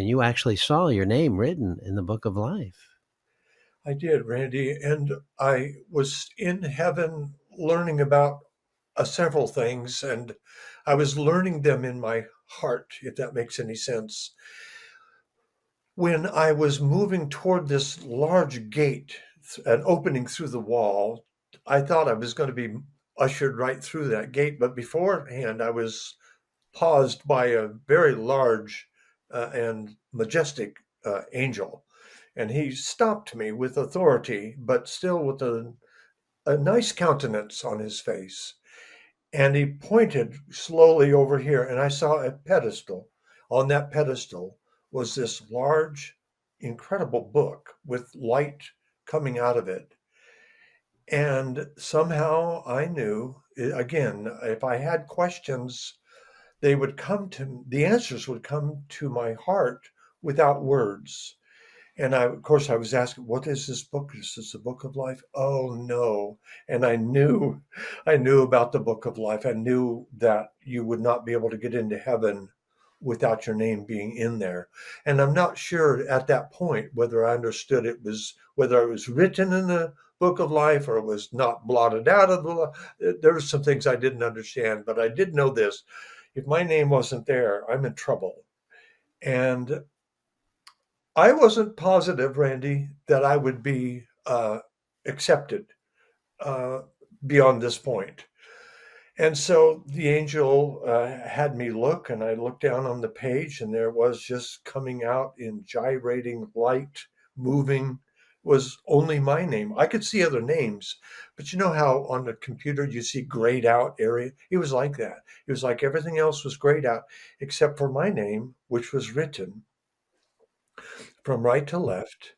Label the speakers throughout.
Speaker 1: and you actually saw your name written in the book of life.
Speaker 2: I did, Randy, and I was in heaven learning about several things, and I was learning them in my heart, if that makes any sense. When I was moving toward this large gate, an opening through the wall, I thought I was going to be ushered right through that gate, but beforehand, I was paused by a very large and majestic angel. And he stopped me with authority, but still with a nice countenance on his face. And he pointed slowly over here, and I saw a pedestal. On that pedestal was this large, incredible book with light coming out of it. And somehow I knew, again, if I had questions, the answers would come to my heart without words. And of course, I was asking, what is this book? Is this the book of life? Oh no. And I knew about the book of life. I knew that you would not be able to get into heaven without your name being in there. And I'm not sure at that point whether I understood whether it was written in the book of life or it was not blotted out of there were some things I didn't understand, but I did know this. If my name wasn't there, I'm in trouble. And I wasn't positive, Randy, that I would be accepted uh, beyond this point. And so the angel had me look, and I looked down on the page, and there it was just coming out in gyrating light, moving, was only my name. I could see other names, but you know how on the computer you see grayed out area? It was like that. It was like everything else was grayed out except for my name, which was written from right to left.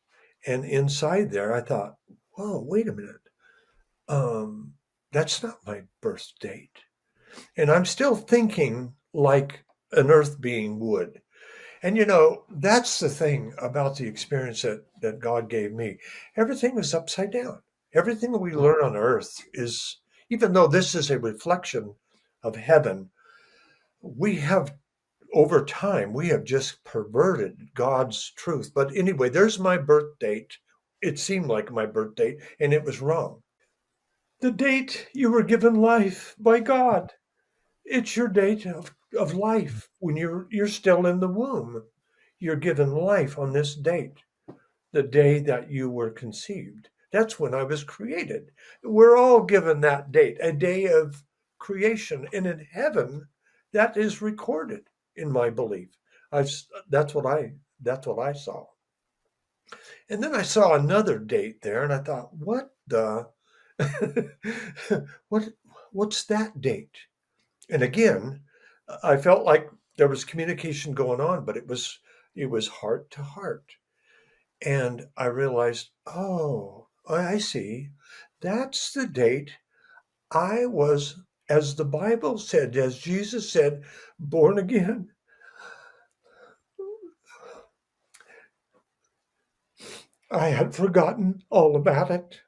Speaker 2: And inside there, I thought, whoa, wait a minute. Um, that's not my birth date. And I'm still thinking like an earth being would. And that's the thing about the experience that God gave me. Everything was upside down. Everything that we learn on earth is, even though this is a reflection of heaven, we have over time, we have just perverted God's truth. But anyway, there's my birth date. It seemed like my birth date, and it was wrong. The date you were given life by God. It's your date of life. When you're still in the womb, you're given life on this date, the day that you were conceived. That's when I was created. We're all given that date, a day of creation. And in heaven, that is recorded in my belief. I've that's what I saw. And then I saw another date there and I thought, what the what what's that date? And again, I felt like there was communication going on, but it was heart to heart. And I realized, oh, I see. That's the date I was, as the Bible said, as Jesus said, born again. I had forgotten all about it.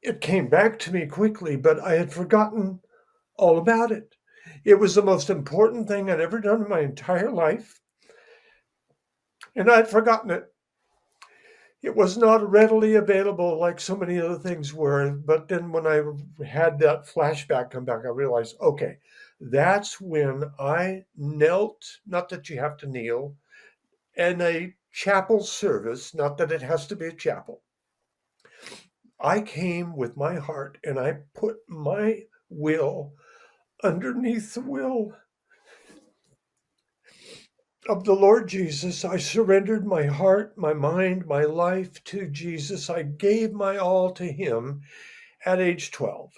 Speaker 2: It came back to me quickly, but I had forgotten all about it. It was the most important thing I'd ever done in my entire life, and I'd forgotten it. It was not readily available like so many other things were. But then when I had that flashback come back, I realized, okay, that's when I knelt, not that you have to kneel, in a chapel service, not that it has to be a chapel. I came with my heart and I put my will underneath the will of the Lord Jesus. I surrendered my heart, my mind, my life to Jesus. I gave my all to him at age 12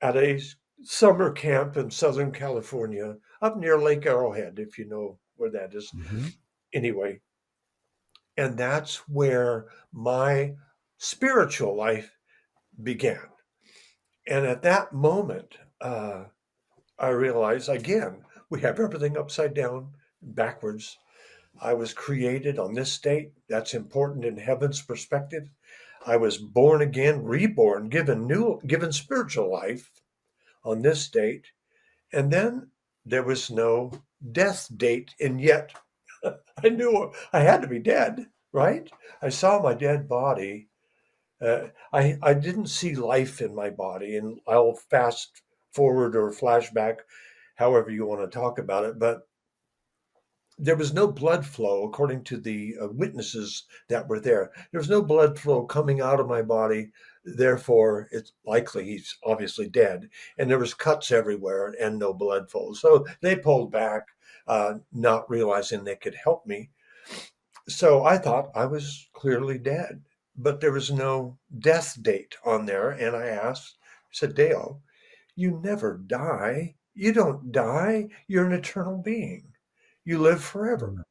Speaker 2: at a summer camp in Southern California, up near Lake Arrowhead, if you know where that is.
Speaker 1: Mm-hmm.
Speaker 2: Anyway, and that's where my spiritual life began. And at that moment, I realized again, we have everything upside down, backwards. I was created on this date. That's important in heaven's perspective. I was born again, reborn, given spiritual life on this date. And then there was no death date. And yet I knew I had to be dead, right? I saw my dead body. I didn't see life in my body, and I'll fast forward or flashback, however you want to talk about it. But there was no blood flow, according to the witnesses that were there. There was no blood flow coming out of my body. Therefore, it's likely he's obviously dead. And there was cuts everywhere and no blood flow. So they pulled back, not realizing they could help me. So I thought I was clearly dead, but there was no death date on there. And I asked, I said, Dale, you never die. You don't die. You're an eternal being. You live forever,
Speaker 1: Mm.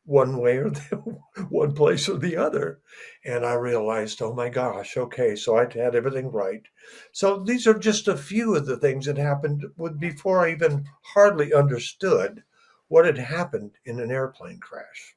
Speaker 2: one way or the, one place or the other. And I realized, oh my gosh, okay, so I had everything right. So these are just a few of the things that happened before I even hardly understood what had happened in an airplane crash.